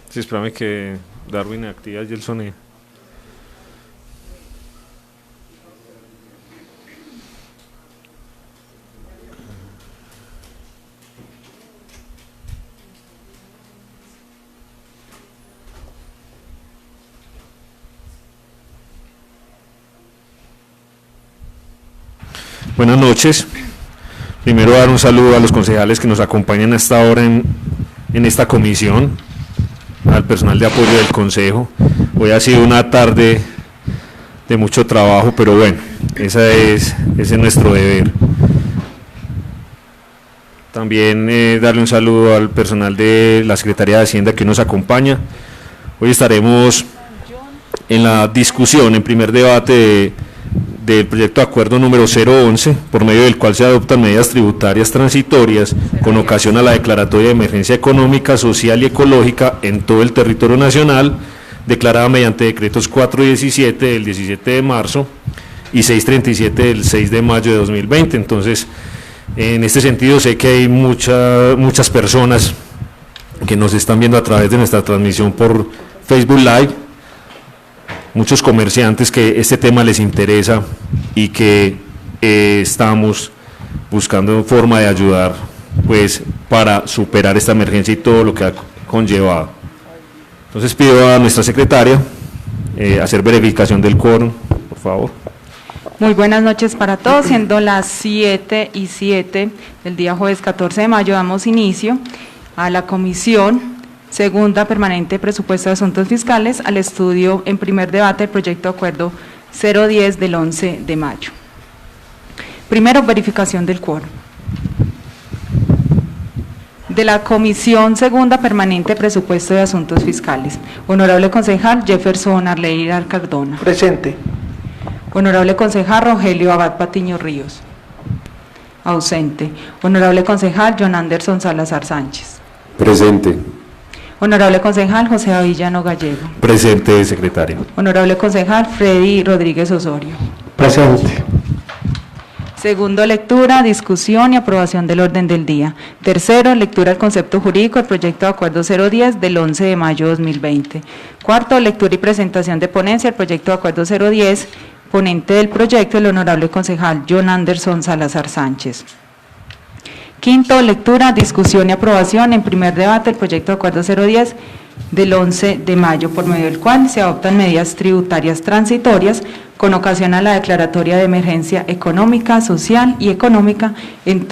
Sí, espérame que Darwin activa y el sonido. Buenas noches. Primero dar un saludo a los concejales que nos acompañan hasta ahora en esta comisión, al personal de apoyo del Consejo. Hoy ha sido una tarde de mucho trabajo, pero bueno, ese es nuestro deber. También darle un saludo al personal de la Secretaría de Hacienda que nos acompaña. Hoy estaremos en la discusión, en primer debate del proyecto de acuerdo número 011, por medio del cual se adoptan medidas tributarias transitorias con ocasión a la declaratoria de emergencia económica, social y ecológica en todo el territorio nacional, declarada mediante decretos 417 del 17 de marzo y 637 del 6 de mayo de 2020. Entonces, en este sentido, sé que hay muchas personas que nos están viendo a través de nuestra transmisión por Facebook Live, muchos comerciantes que este tema les interesa y que estamos buscando forma de ayudar pues para superar esta emergencia y todo lo que ha conllevado. Entonces pido a nuestra secretaria hacer verificación del quórum, por favor. Muy buenas noches para todos, siendo las 7:07 del día jueves 14 de mayo, damos inicio a la comisión segunda permanente de presupuesto de asuntos fiscales, al estudio en primer debate del proyecto de acuerdo 010 del 11 de mayo. Primero, verificación del quórum. De la comisión segunda permanente de presupuesto de asuntos fiscales, honorable concejal Jefferson Arleira Cardona. Presente. Honorable concejal Rogelio Abad Patiño Ríos. Ausente. Honorable concejal John Anderson Salazar Sánchez. Presente. Honorable concejal José Avillano Gallego. Presente, secretario. Honorable concejal Freddy Rodríguez Osorio. Presente. Segundo, lectura, discusión y aprobación del orden del día. Tercero, lectura del concepto jurídico del proyecto de acuerdo 010 del 11 de mayo de 2020. Cuarto, lectura y presentación de ponencia del proyecto de acuerdo 010, ponente del proyecto, el honorable concejal John Anderson Salazar Sánchez. Quinto, lectura, discusión y aprobación en primer debate del proyecto de acuerdo 010 del 11 de mayo, por medio del cual se adoptan medidas tributarias transitorias con ocasión a la declaratoria de emergencia económica, social y ecológica en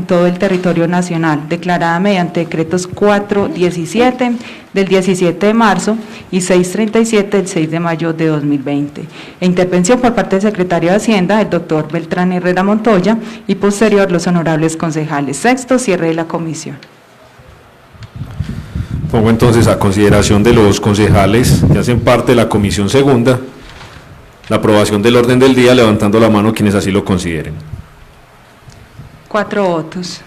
todo el territorio nacional, declarada mediante decretos 417 del 17 de marzo y 637 del 6 de mayo de 2020. E intervención por parte del secretario de Hacienda, el doctor Beltrán Herrera Montoya, y posterior los honorables concejales. Sexto, cierre de la comisión. Pongo entonces a consideración de los concejales que hacen parte de la comisión segunda la aprobación del orden del día, levantando la mano quienes así lo consideren. 4 votos.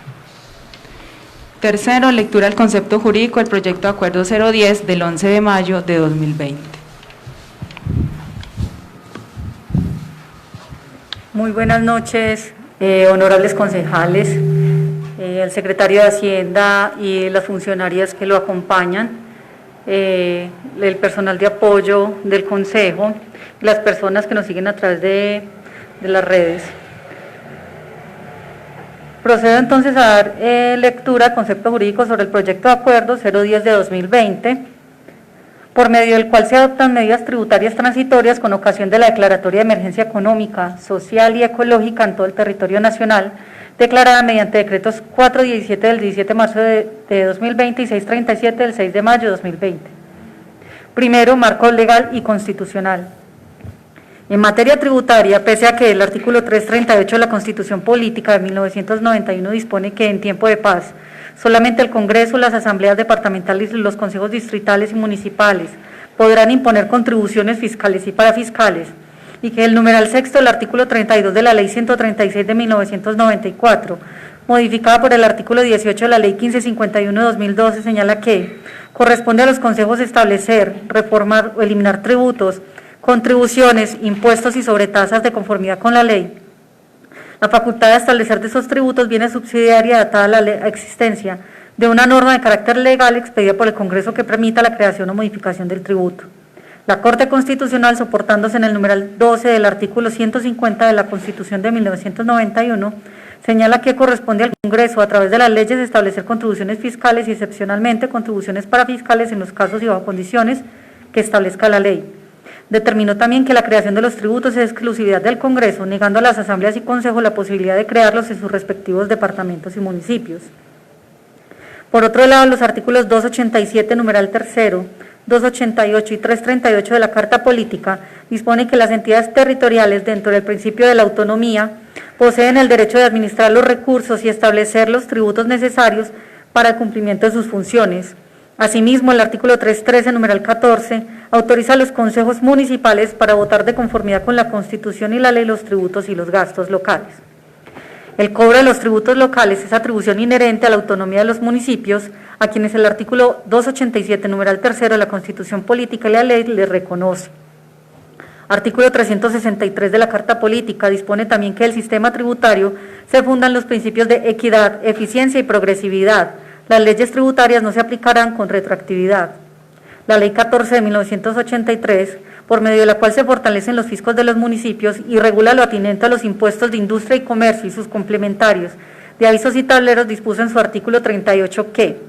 Tercero, lectura del concepto jurídico del proyecto de acuerdo 010 del 11 de mayo de 2020. Muy buenas noches, honorables concejales, el secretario de Hacienda y las funcionarias que lo acompañan, el personal de apoyo del Consejo, las personas que nos siguen a través de las redes. Procedo entonces a dar lectura al concepto jurídico sobre el proyecto de acuerdo 010 de 2020, por medio del cual se adoptan medidas tributarias transitorias con ocasión de la declaratoria de emergencia económica, social y ecológica en todo el territorio nacional, declarada mediante decretos 417 del 17 de marzo de 2020 y 637 del 6 de mayo de 2020. Primero, marco legal y constitucional. En materia tributaria, pese a que el artículo 338 de la Constitución Política de 1991 dispone que en tiempo de paz, solamente el Congreso, las asambleas departamentales y los consejos distritales y municipales podrán imponer contribuciones fiscales y parafiscales, y que el numeral sexto del artículo 32 de la Ley 136 de 1994, modificada por el artículo 18 de la Ley 1551 de 2012, señala que corresponde a los consejos establecer, reformar o eliminar tributos, contribuciones, impuestos y sobretasas de conformidad con la ley. La facultad de establecer de esos tributos viene subsidiaria datada a la existencia de una norma de carácter legal expedida por el Congreso que permita la creación o modificación del tributo. La Corte Constitucional, soportándose en el numeral 12 del artículo 150 de la Constitución de 1991, señala que corresponde al Congreso, a través de las leyes, establecer contribuciones fiscales y, excepcionalmente, contribuciones parafiscales en los casos y bajo condiciones que establezca la ley. Determinó también que la creación de los tributos es exclusividad del Congreso, negando a las asambleas y consejos la posibilidad de crearlos en sus respectivos departamentos y municipios. Por otro lado, los artículos 287, numeral tercero, 288 y 338 de la Carta Política dispone que las entidades territoriales, dentro del principio de la autonomía, poseen el derecho de administrar los recursos y establecer los tributos necesarios para el cumplimiento de sus funciones. Asimismo, el artículo 313, numeral 14, autoriza a los consejos municipales para votar de conformidad con la Constitución y la ley los tributos y los gastos locales. El cobro de los tributos locales es atribución inherente a la autonomía de los municipios, a quienes el artículo 287, numeral tercero de la Constitución Política y la ley les reconoce. Artículo 363 de la Carta Política dispone también que el sistema tributario se funda en los principios de equidad, eficiencia y progresividad. Las leyes tributarias no se aplicarán con retroactividad. La Ley 14 de 1983, por medio de la cual se fortalecen los fiscos de los municipios y regula lo atinente a los impuestos de industria y comercio y sus complementarios, de avisos y tableros, dispuso en su artículo 38 que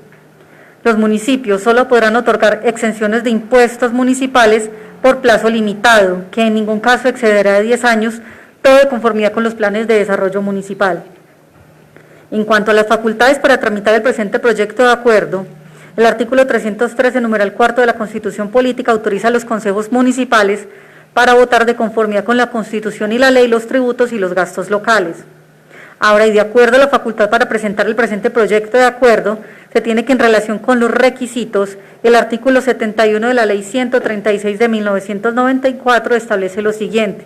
los municipios solo podrán otorgar exenciones de impuestos municipales por plazo limitado, que en ningún caso excederá de 10 años, todo de conformidad con los planes de desarrollo municipal. En cuanto a las facultades para tramitar el presente proyecto de acuerdo, el artículo 313, numeral cuarto de la Constitución Política autoriza a los consejos municipales para votar de conformidad con la Constitución y la ley los tributos y los gastos locales. Ahora, y de acuerdo a la facultad para presentar el presente proyecto de acuerdo, se tiene que, en relación con los requisitos, el artículo 71 de la Ley 136 de 1994 establece lo siguiente.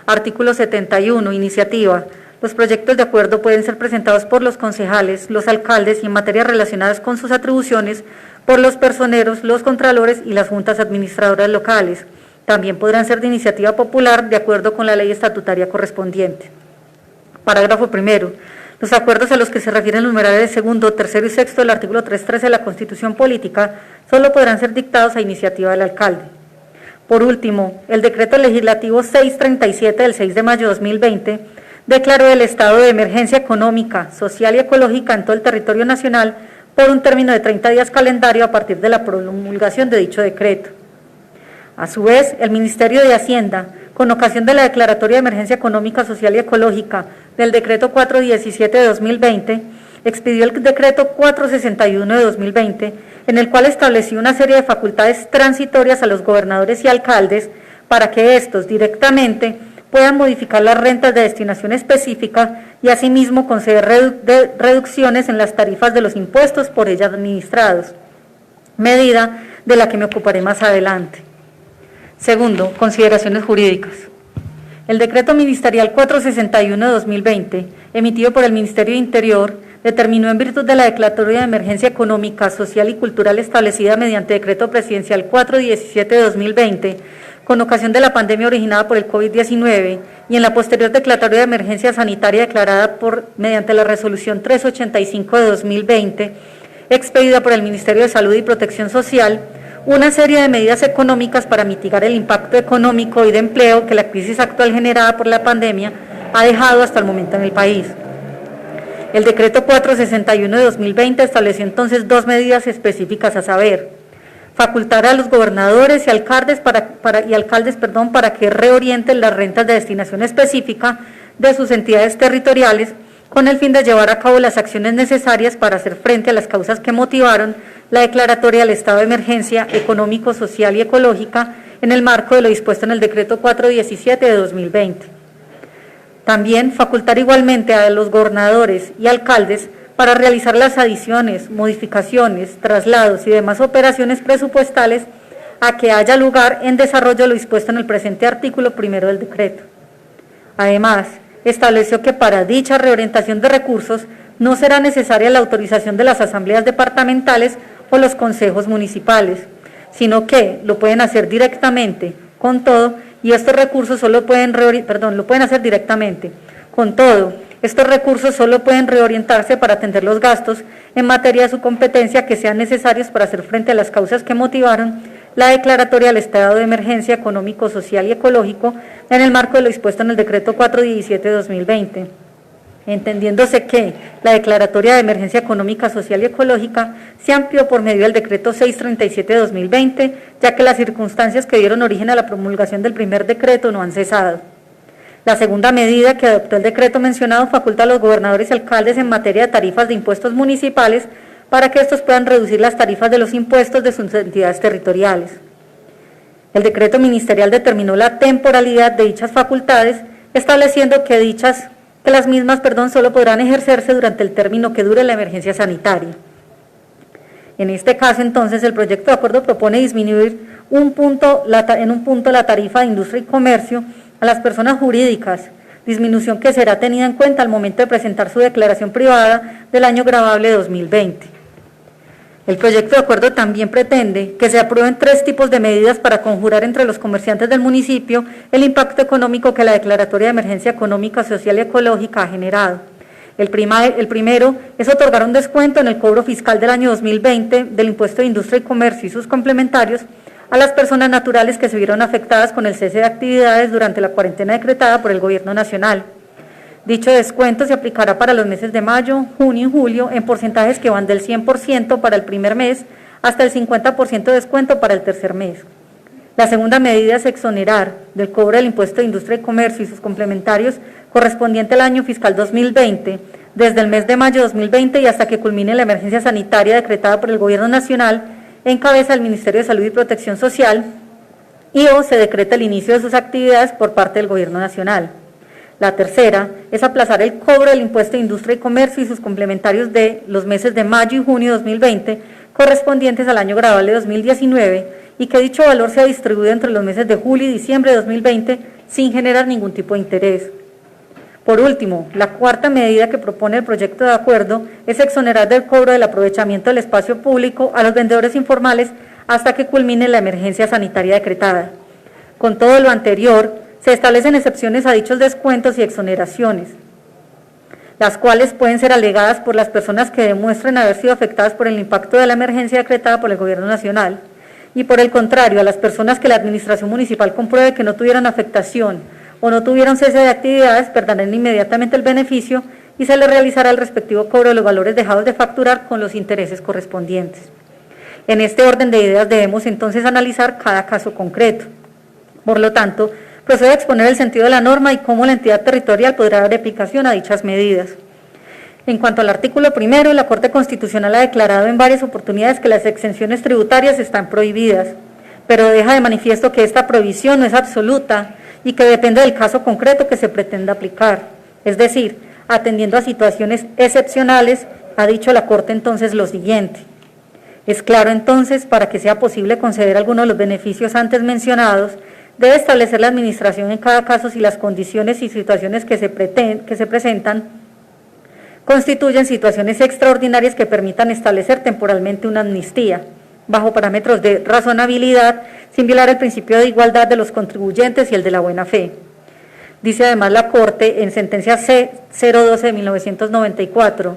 Artículo 71, iniciativa. Los proyectos de acuerdo pueden ser presentados por los concejales, los alcaldes y en materias relacionadas con sus atribuciones, por los personeros, los contralores y las juntas administradoras locales. También podrán ser de iniciativa popular de acuerdo con la ley estatutaria correspondiente. Parágrafo primero. Los acuerdos a los que se refieren los numerales segundo, tercero y sexto del artículo 313 de la Constitución Política solo podrán ser dictados a iniciativa del alcalde. Por último, el decreto legislativo 637 del 6 de mayo de 2020 declaró el estado de emergencia económica, social y ecológica en todo el territorio nacional por un término de 30 días calendario a partir de la promulgación de dicho decreto. A su vez, el Ministerio de Hacienda, con ocasión de la declaratoria de emergencia económica, social y ecológica del decreto 417 de 2020, expidió el decreto 461 de 2020, en el cual estableció una serie de facultades transitorias a los gobernadores y alcaldes para que estos directamente puedan modificar las rentas de destinación específica y asimismo conceder reducciones en las tarifas de los impuestos por ellas administrados, medida de la que me ocuparé más adelante. Segundo, consideraciones jurídicas. El decreto ministerial 461 de 2020, emitido por el Ministerio de Interior, determinó en virtud de la declaratoria de emergencia económica, social y cultural establecida mediante decreto presidencial 417 de 2020, con ocasión de la pandemia originada por el COVID-19 y en la posterior declaratoria de emergencia sanitaria declarada mediante la resolución 385 de 2020, expedida por el Ministerio de Salud y Protección Social, una serie de medidas económicas para mitigar el impacto económico y de empleo que la crisis actual generada por la pandemia ha dejado hasta el momento en el país. El decreto 461 de 2020 estableció entonces dos medidas específicas, a saber, facultar a los gobernadores y alcaldes para que reorienten las rentas de destinación específica de sus entidades territoriales con el fin de llevar a cabo las acciones necesarias para hacer frente a las causas que motivaron la declaratoria del estado de emergencia económico, social y ecológica en el marco de lo dispuesto en el decreto 417 de 2020. También facultar igualmente a los gobernadores y alcaldes para realizar las adiciones, modificaciones, traslados y demás operaciones presupuestales a que haya lugar en desarrollo de lo dispuesto en el presente artículo primero del decreto. Además, estableció que para dicha reorientación de recursos no será necesaria la autorización de las asambleas departamentales o los consejos municipales, sino que lo pueden hacer directamente. Con todo, estos recursos lo pueden hacer directamente. Con todo, Estos recursos solo pueden reorientarse para atender los gastos en materia de su competencia que sean necesarios para hacer frente a las causas que motivaron la declaratoria del estado de emergencia económico, social y ecológico en el marco de lo dispuesto en el decreto 417 de 2020. Entendiéndose que la declaratoria de emergencia económica, social y ecológica se amplió por medio del decreto 637 de 2020, ya que las circunstancias que dieron origen a la promulgación del primer decreto no han cesado. La segunda medida que adoptó el decreto mencionado faculta a los gobernadores y alcaldes en materia de tarifas de impuestos municipales para que estos puedan reducir las tarifas de los impuestos de sus entidades territoriales. El decreto ministerial determinó la temporalidad de dichas facultades, estableciendo que las mismas solo podrán ejercerse durante el término que dure la emergencia sanitaria. En este caso, entonces, el proyecto de acuerdo propone disminuir en un punto la tarifa de industria y comercio a las personas jurídicas, disminución que será tenida en cuenta al momento de presentar su declaración privada del año gravable 2020. El proyecto de acuerdo también pretende que se aprueben 3 tipos de medidas para conjurar entre los comerciantes del municipio el impacto económico que la declaratoria de emergencia económica, social y ecológica ha generado. El primero es otorgar un descuento en el cobro fiscal del año 2020 del impuesto de industria y comercio y sus complementarios a las personas naturales que se vieron afectadas con el cese de actividades durante la cuarentena decretada por el Gobierno Nacional. Dicho descuento se aplicará para los meses de mayo, junio y julio en porcentajes que van del 100% para el primer mes hasta el 50% de descuento para el tercer mes. La segunda medida es exonerar del cobro del impuesto de industria y comercio y sus complementarios correspondiente al año fiscal 2020, desde el mes de mayo de 2020 y hasta que culmine la emergencia sanitaria decretada por el Gobierno Nacional en cabeza del Ministerio de Salud y Protección Social o se decreta el inicio de sus actividades por parte del Gobierno Nacional. La tercera es aplazar el cobro del impuesto de industria y comercio y sus complementarios de los meses de mayo y junio de 2020 correspondientes al año gravable de 2019 y que dicho valor sea distribuido entre los meses de julio y diciembre de 2020 sin generar ningún tipo de interés. Por último, la cuarta medida que propone el proyecto de acuerdo es exonerar del cobro del aprovechamiento del espacio público a los vendedores informales hasta que culmine la emergencia sanitaria decretada. Con todo lo anterior, se establecen excepciones a dichos descuentos y exoneraciones, las cuales pueden ser alegadas por las personas que demuestren haber sido afectadas por el impacto de la emergencia decretada por el Gobierno Nacional, y por el contrario, a las personas que la Administración Municipal compruebe que no tuvieron afectación o no tuvieron cese de actividades, perderán inmediatamente el beneficio y se les realizará el respectivo cobro de los valores dejados de facturar con los intereses correspondientes. En este orden de ideas debemos entonces analizar cada caso concreto. Por lo tanto, procedo a exponer el sentido de la norma y cómo la entidad territorial podrá dar aplicación a dichas medidas. En cuanto al artículo primero, la Corte Constitucional ha declarado en varias oportunidades que las exenciones tributarias están prohibidas, pero deja de manifiesto que esta prohibición no es absoluta y que depende del caso concreto que se pretenda aplicar. Es decir, atendiendo a situaciones excepcionales, ha dicho la Corte entonces lo siguiente. Es claro entonces, para que sea posible conceder algunos de los beneficios antes mencionados, debe establecer la Administración en cada caso si las condiciones y situaciones que se presentan constituyen situaciones extraordinarias que permitan establecer temporalmente una amnistía, bajo parámetros de razonabilidad, sin violar el principio de igualdad de los contribuyentes y el de la buena fe. Dice además la Corte en sentencia C-012 de 1994,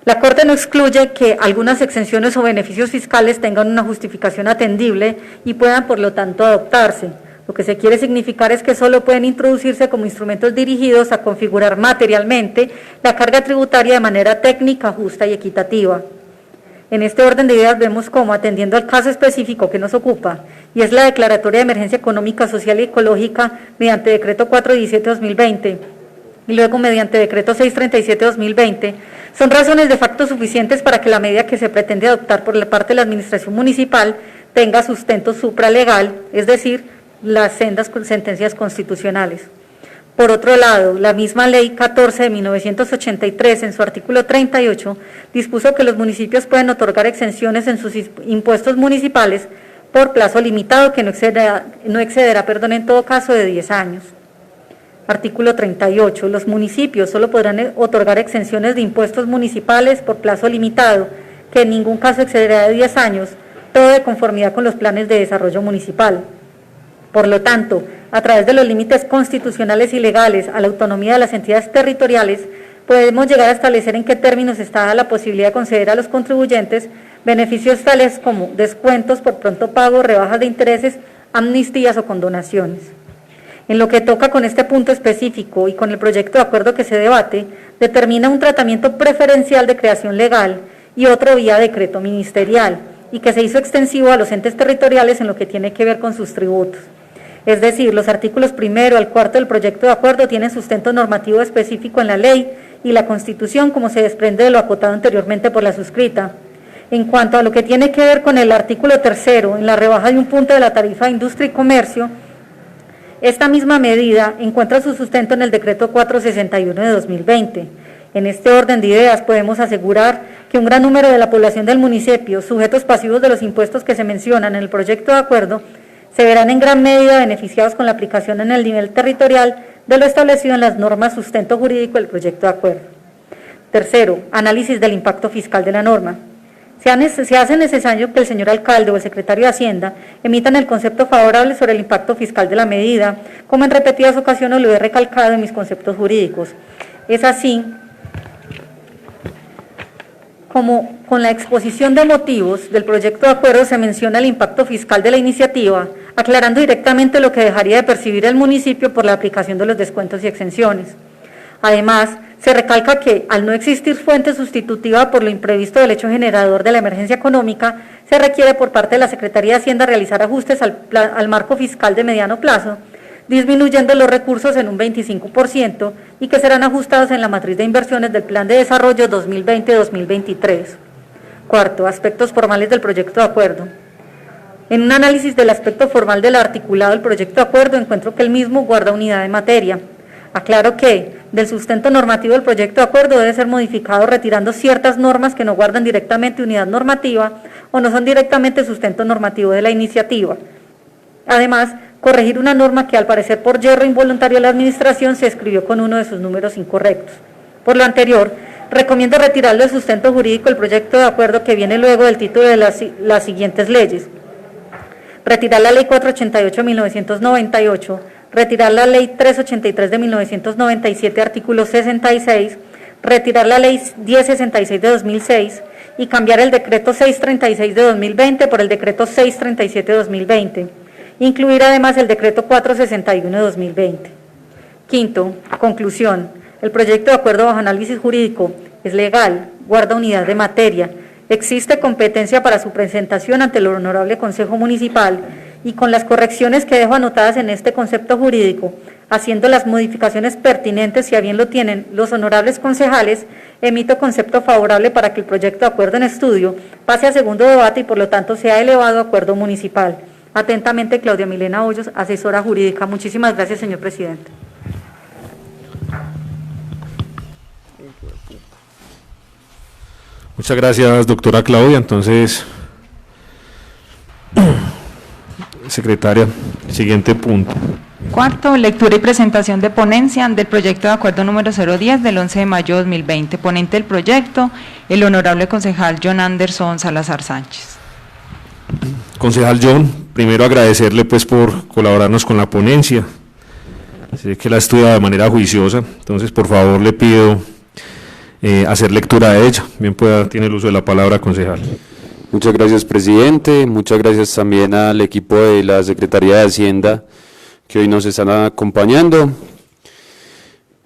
la Corte no excluye que algunas exenciones o beneficios fiscales tengan una justificación atendible y puedan, por lo tanto, adoptarse. Lo que se quiere significar es que solo pueden introducirse como instrumentos dirigidos a configurar materialmente la carga tributaria de manera técnica, justa y equitativa. En este orden de ideas vemos cómo, atendiendo al caso específico que nos ocupa, y es la declaratoria de emergencia económica, social y ecológica mediante decreto 417-2020 y luego mediante decreto 637-2020, son razones de facto suficientes para que la medida que se pretende adoptar por la parte de la Administración Municipal tenga sustento supralegal, es decir, las sentencias constitucionales. Por otro lado, la misma Ley 14 de 1983, en su artículo 38, dispuso que los municipios pueden otorgar exenciones en sus impuestos municipales por plazo limitado que no excederá en todo caso de 10 años. Artículo 38. Los municipios solo podrán otorgar exenciones de impuestos municipales por plazo limitado, que en ningún caso excederá de 10 años, todo de conformidad con los planes de desarrollo municipal. Por lo tanto, a través de los límites constitucionales y legales a la autonomía de las entidades territoriales, podemos llegar a establecer en qué términos está dada la posibilidad de conceder a los contribuyentes beneficios tales como descuentos por pronto pago, rebajas de intereses, amnistías o condonaciones. En lo que toca con este punto específico y con el proyecto de acuerdo que se debate, determina un tratamiento preferencial de creación legal y otro vía decreto ministerial, y que se hizo extensivo a los entes territoriales en lo que tiene que ver con sus tributos. Es decir, los artículos 1 al 4 del proyecto de acuerdo tienen sustento normativo específico en la ley y la Constitución, como se desprende de lo acotado anteriormente por la suscrita. En cuanto a lo que tiene que ver con el artículo 3, en la rebaja de un punto de la tarifa de industria y comercio, esta misma medida encuentra su sustento en el decreto 461 de 2020. En este orden de ideas podemos asegurar que un gran número de la población del municipio, sujetos pasivos de los impuestos que se mencionan en el proyecto de acuerdo, se verán en gran medida beneficiados con la aplicación en el nivel territorial de lo establecido en las normas sustento jurídico del proyecto de acuerdo. Tercero, análisis del impacto fiscal de la norma. Se hace necesario que el señor alcalde o el secretario de Hacienda emitan el concepto favorable sobre el impacto fiscal de la medida, como en repetidas ocasiones lo he recalcado en mis conceptos jurídicos. Es así como con la exposición de motivos del proyecto de acuerdo se menciona el impacto fiscal de la iniciativa, aclarando directamente lo que dejaría de percibir el municipio por la aplicación de los descuentos y exenciones. Además, se recalca que, al no existir fuente sustitutiva por lo imprevisto del hecho generador de la emergencia económica, se requiere por parte de la Secretaría de Hacienda realizar ajustes al marco fiscal de mediano plazo, disminuyendo los recursos en un 25% y que serán ajustados en la matriz de inversiones del Plan de Desarrollo 2020-2023. Cuarto, aspectos formales del proyecto de acuerdo. En un análisis del aspecto formal del articulado del proyecto de acuerdo, encuentro que el mismo guarda unidad de materia. Aclaro que, del sustento normativo del proyecto de acuerdo debe ser modificado retirando ciertas normas que no guardan directamente unidad normativa o no son directamente sustento normativo de la iniciativa. Además, corregir una norma que al parecer por yerro involuntario de la administración se escribió con uno de sus números incorrectos. Por lo anterior, recomiendo retirarlo del sustento jurídico del proyecto de acuerdo que viene luego del título de las siguientes leyes. Retirar la Ley 488 de 1998, retirar la Ley 383 de 1997, artículo 66, retirar la Ley 1066 de 2006 y cambiar el Decreto 636 de 2020 por el Decreto 637 de 2020. Incluir además el Decreto 461 de 2020. Quinto, conclusión. El proyecto de acuerdo bajo análisis jurídico es legal, guarda unidad de materia, existe competencia para su presentación ante el Honorable Consejo Municipal y con las correcciones que dejo anotadas en este concepto jurídico, haciendo las modificaciones pertinentes si a bien lo tienen los honorables concejales, emito concepto favorable para que el proyecto de acuerdo en estudio pase a segundo debate y por lo tanto sea elevado a acuerdo municipal. Atentamente, Claudia Milena Hoyos, asesora jurídica. Muchísimas gracias, señor presidente. Muchas gracias, doctora Claudia. Entonces, secretaria, siguiente punto. Cuarto, lectura y presentación de ponencia del proyecto de acuerdo número 010 del 11 de mayo de 2020. Ponente del proyecto, el honorable concejal John Anderson Salazar Sánchez. Concejal John, primero agradecerle pues por colaborarnos con la ponencia. Sé que la ha estudiado de manera juiciosa, entonces por favor le pido hacer lectura de ella. Bien tiene el uso de la palabra, concejal. Muchas gracias, presidente. Muchas gracias también al equipo de la Secretaría de Hacienda que hoy nos están acompañando.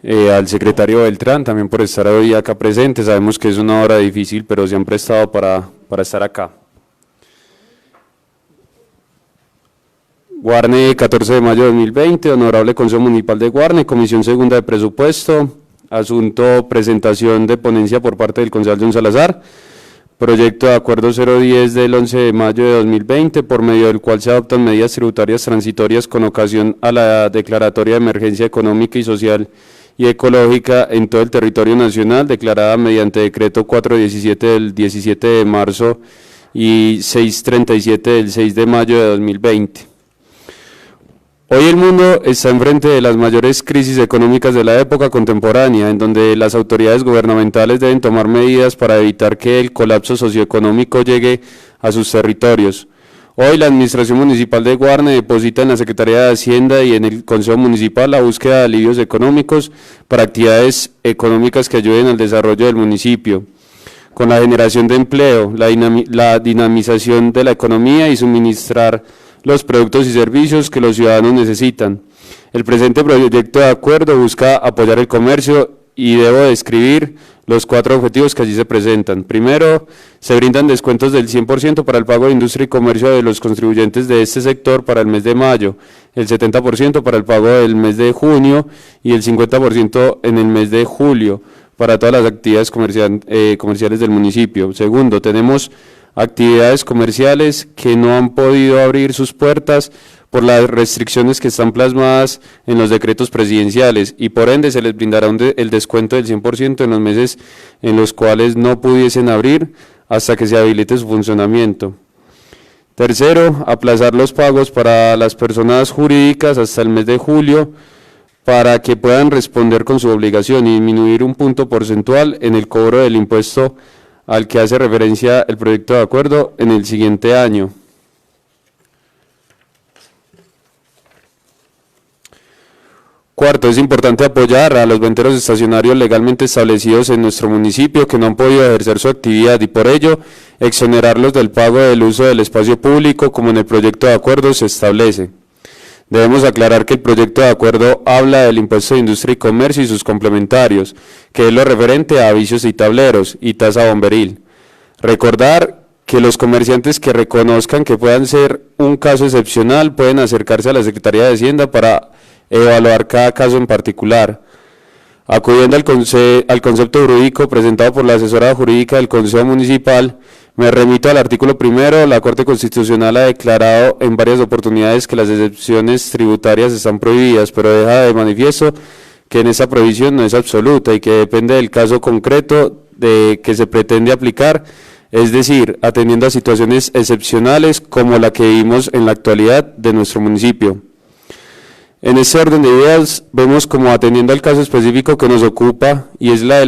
Al secretario Beltrán también por estar hoy acá presente. Sabemos que es una hora difícil, pero se han prestado para estar acá. Guarne, 14 de mayo de 2020, Honorable Consejo Municipal de Guarne, Comisión Segunda de Presupuesto, asunto presentación de ponencia por parte del concejal John Salazar, proyecto de acuerdo 010 del 11 de mayo de 2020, por medio del cual se adoptan medidas tributarias transitorias con ocasión a la declaratoria de emergencia económica y social y ecológica en todo el territorio nacional, declarada mediante decreto 417 del 17 de marzo y 637 del 6 de mayo de 2020. Hoy el mundo está enfrente de las mayores crisis económicas de la época contemporánea, en donde las autoridades gubernamentales deben tomar medidas para evitar que el colapso socioeconómico llegue a sus territorios. Hoy la Administración Municipal de Guarne deposita en la Secretaría de Hacienda y en el Consejo Municipal la búsqueda de alivios económicos para actividades económicas que ayuden al desarrollo del municipio, con la generación de empleo, la dinamización de la economía y suministrar los productos y servicios que los ciudadanos necesitan. El presente proyecto de acuerdo busca apoyar el comercio y debo describir los 4 objetivos que allí se presentan. Primero, se brindan descuentos del 100% para el pago de industria y comercio de los contribuyentes de este sector para el mes de mayo, el 70% para el pago del mes de junio y el 50% en el mes de julio para todas las actividades comerciales del municipio. Segundo, tenemos actividades comerciales que no han podido abrir sus puertas por las restricciones que están plasmadas en los decretos presidenciales y por ende se les brindará el descuento del 100% en los meses en los cuales no pudiesen abrir hasta que se habilite su funcionamiento. Tercero, aplazar los pagos para las personas jurídicas hasta el mes de julio para que puedan responder con su obligación y disminuir un punto porcentual en el cobro del impuesto al que hace referencia el proyecto de acuerdo en el siguiente año. Cuarto, es importante apoyar a los venteros estacionarios legalmente establecidos en nuestro municipio que no han podido ejercer su actividad y por ello exonerarlos del pago del uso del espacio público como en el proyecto de acuerdo se establece. Debemos aclarar que el proyecto de acuerdo habla del impuesto de industria y comercio y sus complementarios, que es lo referente a vicios y tableros y tasa bomberil. Recordar que los comerciantes que reconozcan que puedan ser un caso excepcional pueden acercarse a la Secretaría de Hacienda para evaluar cada caso en particular. Acudiendo al concepto jurídico presentado por la asesora jurídica del Consejo Municipal, me remito al artículo 1. La Corte Constitucional ha declarado en varias oportunidades que las excepciones tributarias están prohibidas, pero deja de manifiesto que en esa prohibición no es absoluta y que depende del caso concreto de que se pretende aplicar, es decir, atendiendo a situaciones excepcionales como la que vivimos en la actualidad de nuestro municipio. En este orden de ideas vemos como atendiendo al caso específico que nos ocupa y es la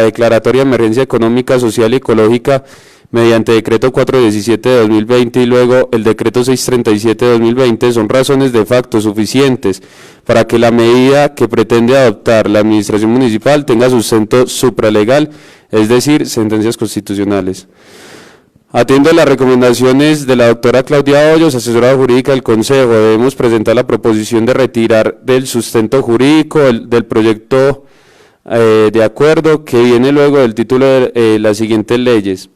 declaratoria de emergencia económica, social y ecológica mediante decreto 417 de 2020 y luego el decreto 637 de 2020 son razones de facto suficientes para que la medida que pretende adoptar la administración municipal tenga sustento supralegal, es decir, sentencias constitucionales. Atiendo las recomendaciones de la doctora Claudia Hoyos, asesora jurídica del Consejo, debemos presentar la proposición de retirar del sustento jurídico del proyecto de acuerdo que viene luego del título de las siguientes leyes.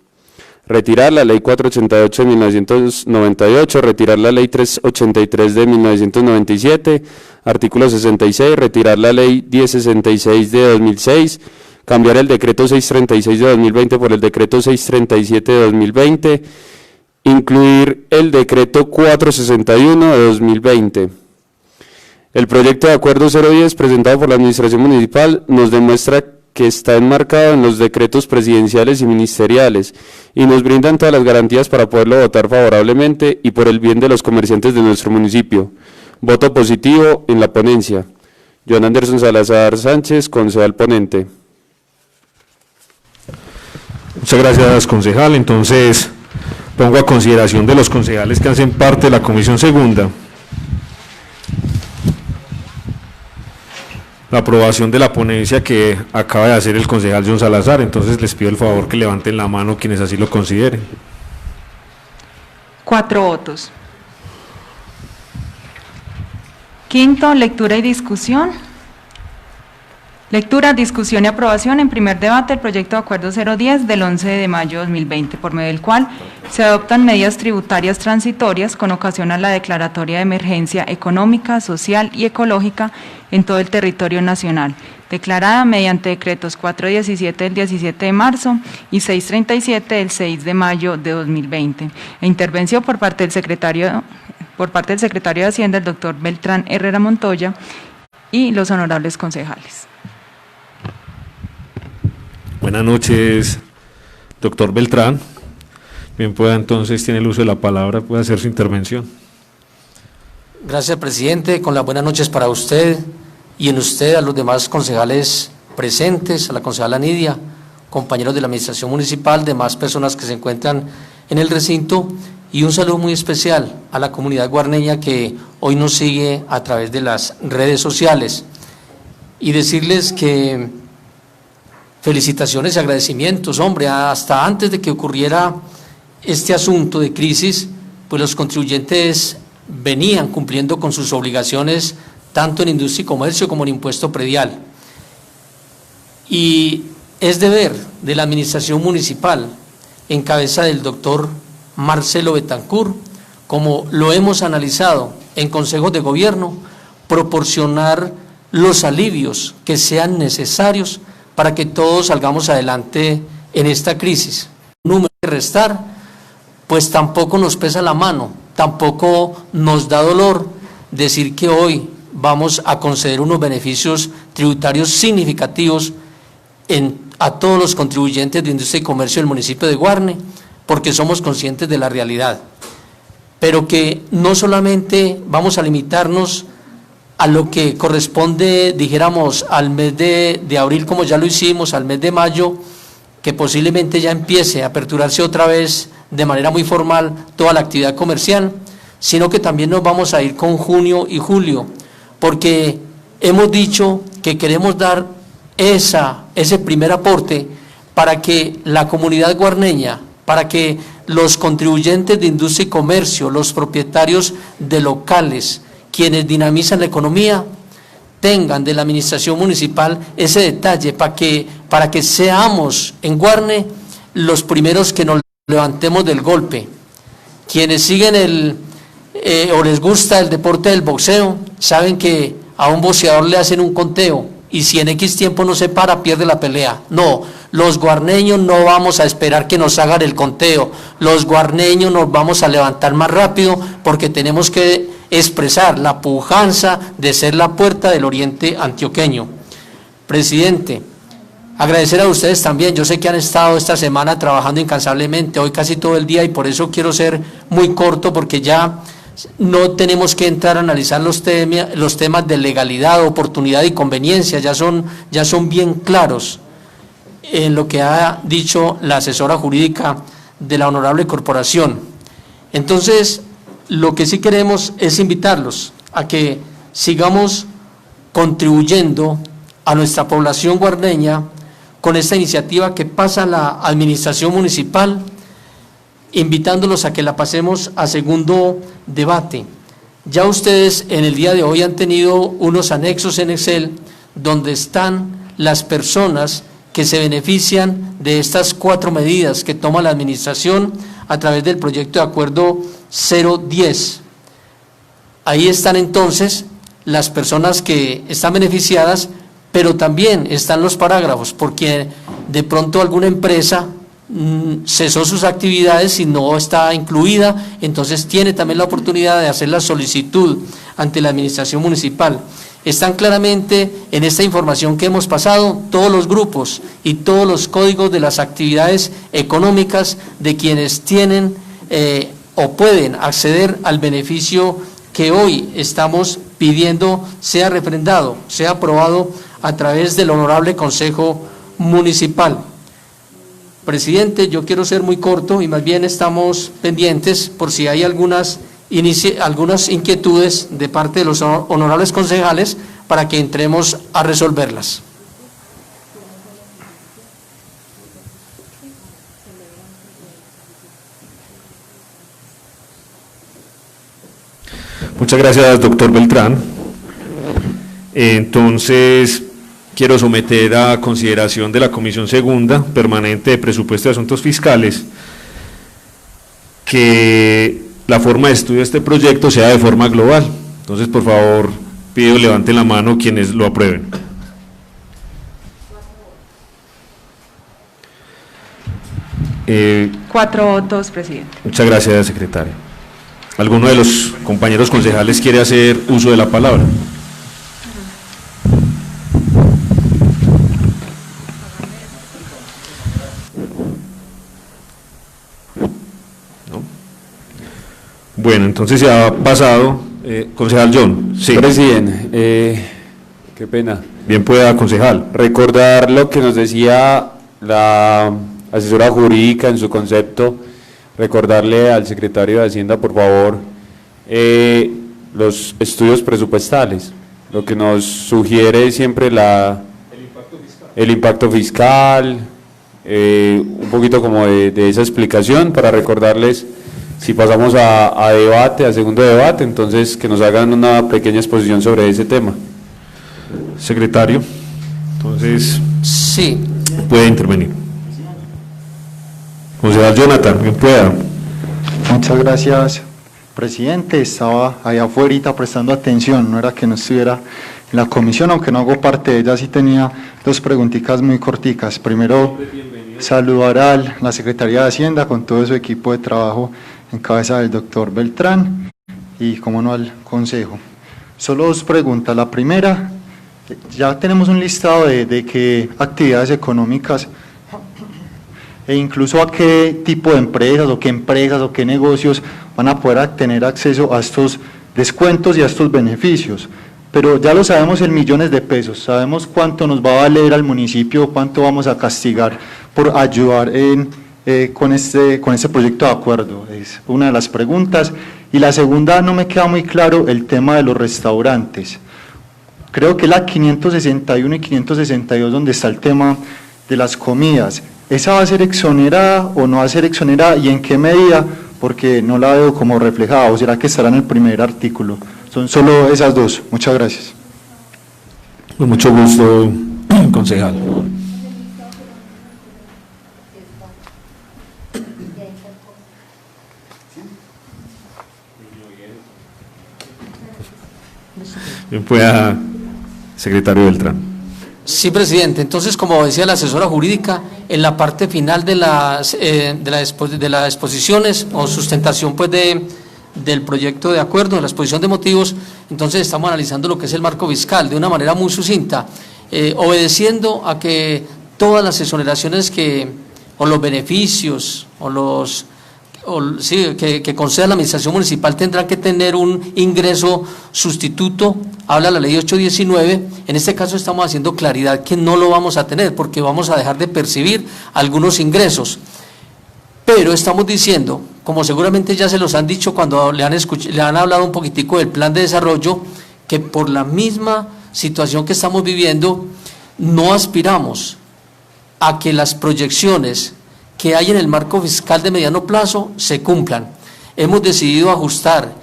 Retirar la ley 488 de 1998, retirar la ley 383 de 1997, artículo 66, retirar la ley 1066 de 2006, cambiar el decreto 636 de 2020 por el decreto 637 de 2020, incluir el decreto 461 de 2020. El proyecto de acuerdo 010 presentado por la Administración Municipal nos demuestra que está enmarcado en los decretos presidenciales y ministeriales y nos brindan todas las garantías para poderlo votar favorablemente y por el bien de los comerciantes de nuestro municipio. Voto positivo en la ponencia. Joan Anderson Salazar Sánchez, concejal ponente. Muchas gracias, concejal. Entonces, pongo a consideración de los concejales que hacen parte de la Comisión Segunda la aprobación de la ponencia que acaba de hacer el concejal John Salazar. Entonces, les pido el favor que levanten la mano quienes así lo consideren. 4 votos. Quinto, lectura y discusión. Lectura, discusión y aprobación en primer debate el proyecto de acuerdo 010 del 11 de mayo de 2020, por medio del cual se adoptan medidas tributarias transitorias con ocasión a la declaratoria de emergencia económica, social y ecológica en todo el territorio nacional, declarada mediante decretos 417 del 17 de marzo y 637 del 6 de mayo de 2020. E intervención por parte del secretario de Hacienda, el doctor Beltrán Herrera Montoya, y los honorables concejales. Buenas noches, doctor Beltrán. Bien, pueda entonces, tiene el uso de la palabra, puede hacer su intervención. Gracias, presidente. Con las buenas noches para usted y en usted, a los demás concejales presentes, a la concejala Nidia, compañeros de la administración municipal, demás personas que se encuentran en el recinto y un saludo muy especial a la comunidad guarneña que hoy nos sigue a través de las redes sociales y decirles que felicitaciones y agradecimientos, hombre, hasta antes de que ocurriera este asunto de crisis, pues los contribuyentes venían cumpliendo con sus obligaciones tanto en industria y comercio como en impuesto predial. Y es deber de la administración municipal, en cabeza del doctor Marcelo Betancur, como lo hemos analizado en consejos de gobierno, proporcionar los alivios que sean necesarios para que todos salgamos adelante en esta crisis. Número que restar, pues tampoco nos pesa la mano, tampoco nos da dolor decir que hoy vamos a conceder unos beneficios tributarios significativos a todos los contribuyentes de industria y comercio del municipio de Guarne, porque somos conscientes de la realidad, pero que no solamente vamos a limitarnos a lo que corresponde, dijéramos, al mes de abril, como ya lo hicimos, al mes de mayo, que posiblemente ya empiece a aperturarse otra vez de manera muy formal toda la actividad comercial, sino que también nos vamos a ir con junio y julio, porque hemos dicho que queremos dar ese primer aporte para que la comunidad guarneña, para que los contribuyentes de industria y comercio, los propietarios de locales, quienes dinamizan la economía, tengan de la administración municipal ese detalle para que seamos en Guarne los primeros que nos levantemos del golpe. Quienes siguen o les gusta el deporte del boxeo, saben que a un boxeador le hacen un conteo y si en X tiempo no se para, pierde la pelea. No, los guarneños no vamos a esperar que nos hagan el conteo, los guarneños nos vamos a levantar más rápido porque tenemos que expresar la pujanza de ser la puerta del oriente antioqueño. Presidente, agradecer a ustedes también, yo sé que han estado esta semana trabajando incansablemente, hoy casi todo el día, y por eso quiero ser muy corto porque ya no tenemos que entrar a analizar los temas de legalidad, oportunidad y conveniencia, ya son bien claros en lo que ha dicho la asesora jurídica de la honorable corporación. Entonces, lo que sí queremos es invitarlos a que sigamos contribuyendo a nuestra población guarneña con esta iniciativa que pasa a la administración municipal, invitándolos a que la pasemos a segundo debate. Ya ustedes en el día de hoy han tenido unos anexos en Excel donde están las personas que se benefician de estas 4 medidas que toma la administración a través del proyecto de acuerdo 010. Ahí están entonces las personas que están beneficiadas, pero también están los parágrafos, porque de pronto alguna empresa cesó sus actividades y no está incluida, entonces tiene también la oportunidad de hacer la solicitud ante la administración municipal. Están claramente en esta información que hemos pasado todos los grupos y todos los códigos de las actividades económicas de quienes tienen o pueden acceder al beneficio que hoy estamos pidiendo sea refrendado, sea aprobado a través del honorable Consejo Municipal. Presidente, yo quiero ser muy corto y más bien estamos pendientes por si hay algunas inquietudes de parte de los honorables concejales para que entremos a resolverlas. Muchas gracias, doctor Beltrán. Entonces, quiero someter a consideración de la Comisión Segunda Permanente de Presupuesto y Asuntos Fiscales que la forma de estudio de este proyecto sea de forma global. Entonces, por favor, pido levanten la mano quienes lo aprueben. Cuatro votos, presidente. Muchas gracias, secretaria. ¿Alguno de los compañeros concejales quiere hacer uso de la palabra? ¿No? Bueno, entonces se ha pasado. Concejal John. Sí. Presidente, qué pena. Bien pueda, concejal. Recordar lo que nos decía la asesora jurídica en su concepto recordarle al secretario de Hacienda, por favor, los estudios presupuestales, lo que nos sugiere siempre el impacto fiscal, un poquito como de esa explicación para recordarles, si pasamos a debate, a segundo debate, entonces que nos hagan una pequeña exposición sobre ese tema. Secretario, entonces Sí, puede intervenir. Concejal Jonathan, bien pueda. Muchas gracias, presidente. Estaba allá afuera prestando atención, no era que no estuviera en la comisión, aunque no hago parte de ella, sí tenía dos preguntitas muy corticas. Primero, saludar a la Secretaría de Hacienda con todo su equipo de trabajo en cabeza del doctor Beltrán y, como no, al Consejo. Solo dos preguntas. La primera, ya tenemos un listado de qué actividades económicas e incluso a qué tipo de empresas o qué negocios van a poder tener acceso a estos descuentos y a estos beneficios. Pero ya lo sabemos en millones de pesos, sabemos cuánto nos va a valer al municipio, cuánto vamos a castigar por ayudar con este proyecto de acuerdo. Es una de las preguntas. Y la segunda, no me queda muy claro el tema de los restaurantes. Creo que es la 561 y 562 donde está el tema de las comidas. ¿Esa va a ser exonerada o no va a ser exonerada y en qué medida? Porque no la veo como reflejada, o será que estará en el primer artículo. Son solo esas dos. Muchas gracias. Con mucho gusto, concejal. Bien pueda, secretario Beltrán. sí, presidente. Entonces, como decía la asesora jurídica, en la parte final de las exposiciones o sustentación pues del proyecto de acuerdo, de la exposición de motivos, entonces estamos analizando lo que es el marco fiscal de una manera muy sucinta, obedeciendo a que todas las exoneraciones o los beneficios que conceda la administración municipal tendrán que tener un ingreso sustituto. Habla la ley 819, en este caso estamos haciendo claridad que no lo vamos a tener porque vamos a dejar de percibir algunos ingresos, pero estamos diciendo, como seguramente ya se los han dicho cuando le han hablado un poquitico del plan de desarrollo, que por la misma situación que estamos viviendo, no aspiramos a que las proyecciones que hay en el marco fiscal de mediano plazo se cumplan. Hemos decidido ajustar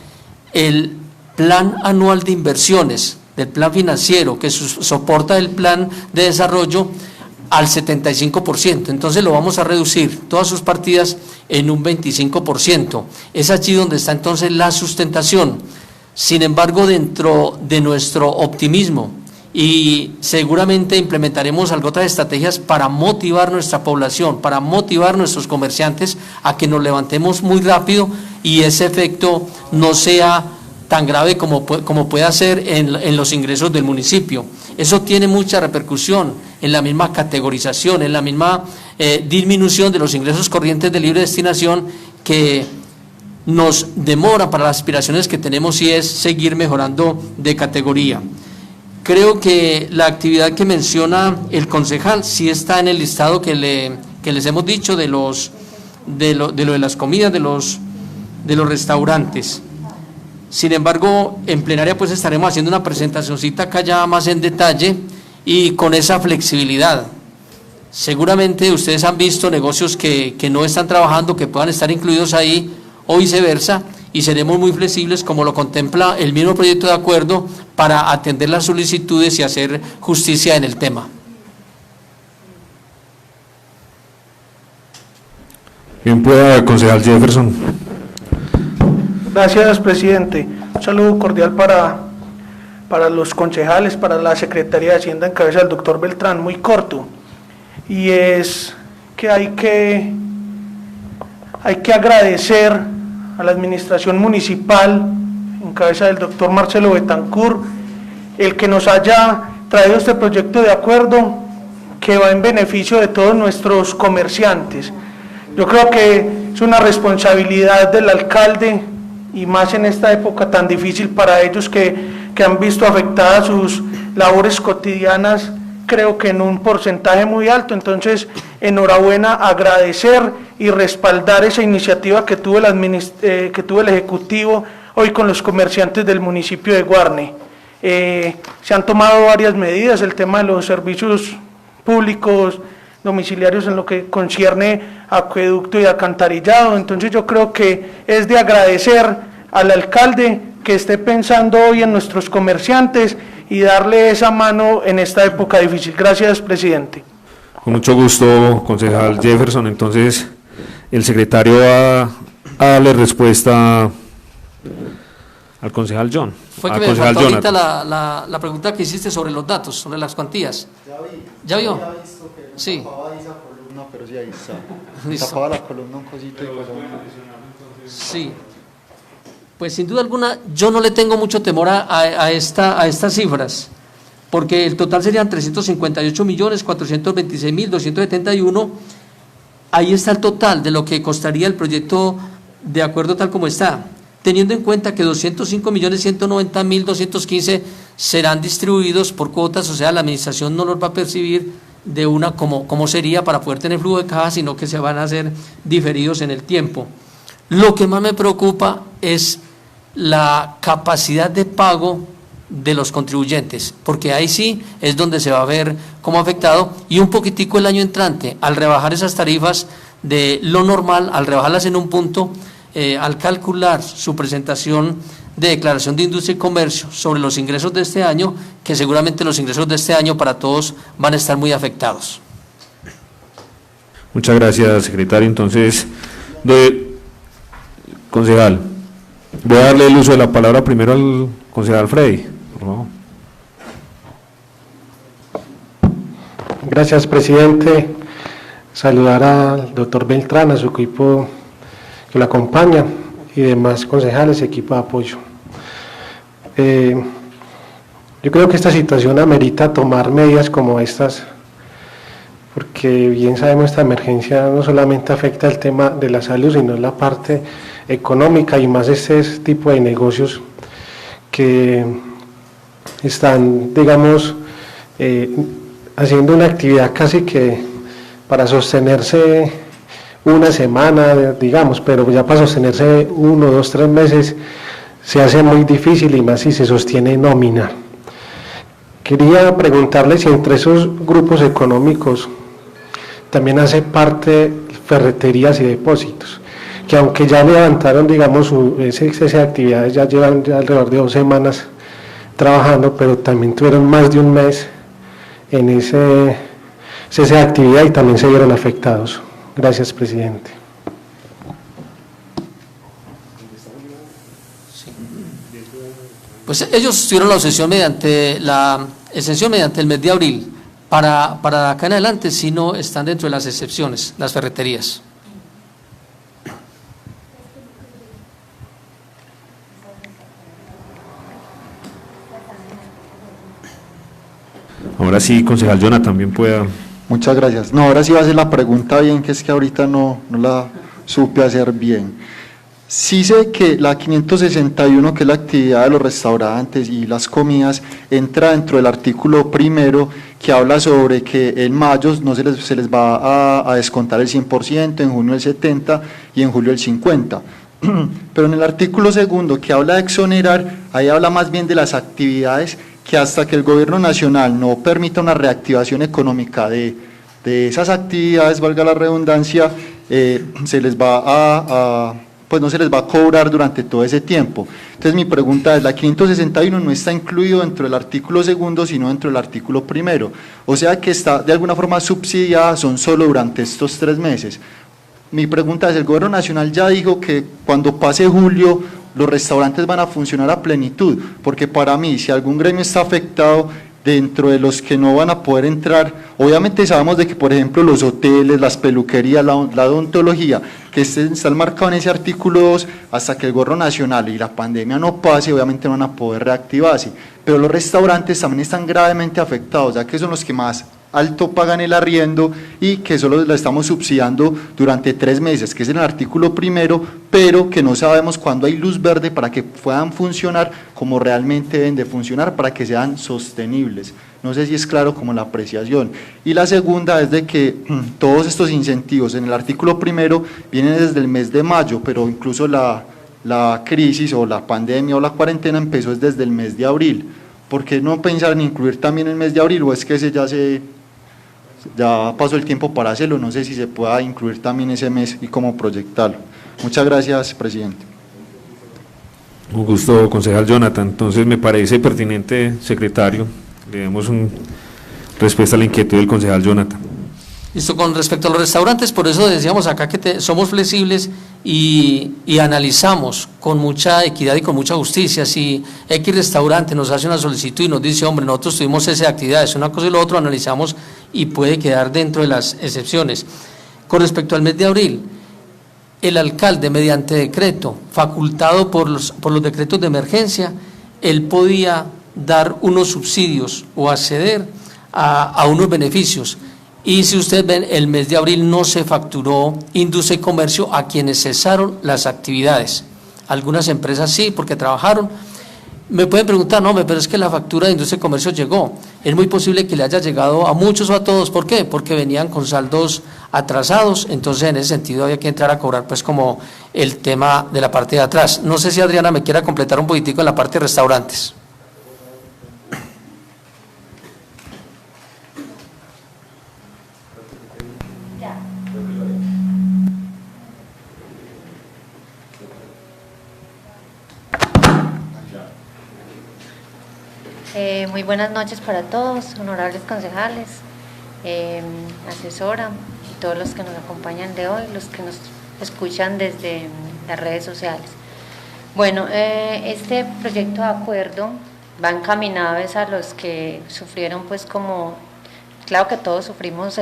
el plan anual de inversiones del plan financiero que soporta el plan de desarrollo al 75%, entonces lo vamos a reducir todas sus partidas en un 25%. Es allí donde está entonces la sustentación. Sin embargo, dentro de nuestro optimismo, y seguramente implementaremos otras estrategias para motivar nuestra población, para motivar nuestros comerciantes a que nos levantemos muy rápido y ese efecto no sea tan grave como pueda ser en los ingresos del municipio. Eso tiene mucha repercusión en la misma categorización, en la misma disminución de los ingresos corrientes de libre destinación que nos demora para las aspiraciones que tenemos y es seguir mejorando de categoría. Creo que la actividad que menciona el concejal sí está en el listado que les hemos dicho de lo de las comidas, de los restaurantes. Sin embargo, en plenaria pues estaremos haciendo una presentacioncita acá ya más en detalle y con esa flexibilidad. Seguramente ustedes han visto negocios que no están trabajando, que puedan estar incluidos ahí o viceversa, y seremos muy flexibles como lo contempla el mismo proyecto de acuerdo para atender las solicitudes y hacer justicia en el tema. Bien pueda, concejal Jefferson. Gracias, presidente. Un saludo cordial para los concejales, para la Secretaría de Hacienda en cabeza del doctor Beltrán, muy corto. Y es que hay que agradecer a la administración municipal en cabeza del doctor Marcelo Betancur el que nos haya traído este proyecto de acuerdo que va en beneficio de todos nuestros comerciantes. Yo creo que es una responsabilidad del alcalde y más en esta época tan difícil para ellos que han visto afectadas sus labores cotidianas, creo que en un porcentaje muy alto. Entonces, enhorabuena, agradecer y respaldar esa iniciativa que tuvo el Ejecutivo hoy con los comerciantes del municipio de Guarne. Se han tomado varias medidas, el tema de los servicios públicos domiciliarios en lo que concierne a acueducto y alcantarillado. Entonces yo creo que es de agradecer al alcalde que esté pensando hoy en nuestros comerciantes y darle esa mano en esta época difícil. Gracias, presidente. Con mucho gusto, concejal Jefferson. Entonces, el secretario va a darle respuesta al concejal John. Fue que me faltó ahorita la pregunta que hiciste sobre los datos, sobre las cuantías. ¿Ya vio? Sí. Pero sí, ahí está. Listo. Tapaba la columna un cosito y pues... Sí. Pues sin duda alguna yo no le tengo mucho temor a estas cifras, porque el total serían 358.426.271. Ahí está el total de lo que costaría el proyecto de acuerdo tal como está, teniendo en cuenta que 205.190.215 serán distribuidos por cuotas, o sea, la administración no los va a percibir de una como sería para poder tener flujo de caja, sino que se van a hacer diferidos en el tiempo. Lo que más me preocupa es la capacidad de pago de los contribuyentes, porque ahí sí es donde se va a ver cómo afectado, y un poquitico el año entrante, al rebajar esas tarifas de lo normal, al rebajarlas en un punto, al calcular su presentación de declaración de industria y comercio sobre los ingresos de este año, que seguramente los ingresos de este año para todos van a estar muy afectados. Muchas gracias, secretario. Entonces, concejal, voy a darle el uso de la palabra primero al concejal Freddy, por favor. Gracias, presidente. Saludar al doctor Beltrán, a su equipo que lo acompaña y demás concejales, equipo de apoyo. Yo creo que esta situación amerita tomar medidas como estas, porque bien sabemos esta emergencia no solamente afecta el tema de la salud, sino la parte económica y más este tipo de negocios que están, digamos, haciendo una actividad casi que para sostenerse una semana, digamos, pero ya para sostenerse 1, 2, 3 meses se hace muy difícil y más si se sostiene nómina. Quería preguntarle si entre esos grupos económicos también hace parte ferreterías y depósitos, que aunque ya levantaron, digamos, ese exceso de actividades, ya llevan ya alrededor de 2 semanas trabajando, pero también tuvieron más de un mes en ese cese de actividad y también se vieron afectados. Gracias, presidente. Pues ellos tuvieron la exención mediante el mes de abril. Para acá en adelante, si no están dentro de las excepciones, las ferreterías. Ahora sí, concejal Jonathan, también pueda. Muchas gracias. No, ahora sí va a hacer la pregunta bien, que es que ahorita no la supe hacer bien. Sí sé que la 561, que es la actividad de los restaurantes y las comidas, entra dentro del artículo primero, que habla sobre que en mayo no se les va a descontar el 100%, en junio el 70% y en julio el 50%. Pero en el artículo segundo, que habla de exonerar, ahí habla más bien de las actividades que hasta que el gobierno nacional no permita una reactivación económica de esas actividades, valga la redundancia, se les va pues no se les va a cobrar durante todo ese tiempo. Entonces mi pregunta es, la 561 no está incluido dentro del artículo segundo, sino dentro del artículo primero, o sea que está de alguna forma subsidiada, son solo durante estos 3 meses. Mi pregunta es, el gobierno nacional ya dijo que cuando pase julio los restaurantes van a funcionar a plenitud, porque para mí, si algún gremio está afectado, dentro de los que no van a poder entrar, obviamente sabemos de que, por ejemplo, los hoteles, las peluquerías, la odontología, que están marcados en ese artículo 2, hasta que el gobierno nacional y la pandemia no pase, obviamente no van a poder reactivarse, pero los restaurantes también están gravemente afectados, ya que son los que más alto pagan el arriendo y que solo la estamos subsidiando durante 3 meses, que es en el artículo primero, pero que no sabemos cuándo hay luz verde para que puedan funcionar como realmente deben de funcionar, para que sean sostenibles. No sé si es claro como la apreciación. Y la segunda es de que todos estos incentivos en el artículo primero vienen desde el mes de mayo, pero incluso la crisis o la pandemia o la cuarentena empezó desde el mes de abril. ¿Por qué no pensar en incluir también el mes de abril, o es que ese ya pasó el tiempo para hacerlo? No sé si se pueda incluir también ese mes y cómo proyectarlo. Muchas gracias, presidente. Un gusto, concejal Jonathan. Entonces me parece pertinente, secretario, le demos una respuesta a la inquietud del concejal Jonathan. Listo, con respecto a los restaurantes, por eso decíamos acá que somos flexibles y analizamos con mucha equidad y con mucha justicia. Si X restaurante nos hace una solicitud y nos dice, hombre, nosotros tuvimos esas actividades, una cosa y lo otro, analizamos y puede quedar dentro de las excepciones. Con respecto al mes de abril, el alcalde, mediante decreto, facultado por los decretos de emergencia, él podía dar unos subsidios o acceder a unos beneficios. Y si ustedes ven, el mes de abril no se facturó industria y comercio a quienes cesaron las actividades. Algunas empresas sí, porque trabajaron. Me pueden preguntar, no, pero es que la factura de industria y comercio llegó. Es muy posible que le haya llegado a muchos o a todos. ¿Por qué? Porque venían con saldos atrasados, entonces en ese sentido había que entrar a cobrar pues como el tema de la parte de atrás. No sé si Adriana me quiera completar un poquitico en la parte de restaurantes. Muy buenas noches para todos, honorables concejales, asesora y todos los que nos acompañan de hoy, los que nos escuchan desde las redes sociales. Bueno, este proyecto de acuerdo va encaminado a los que sufrieron pues como, claro que todos sufrimos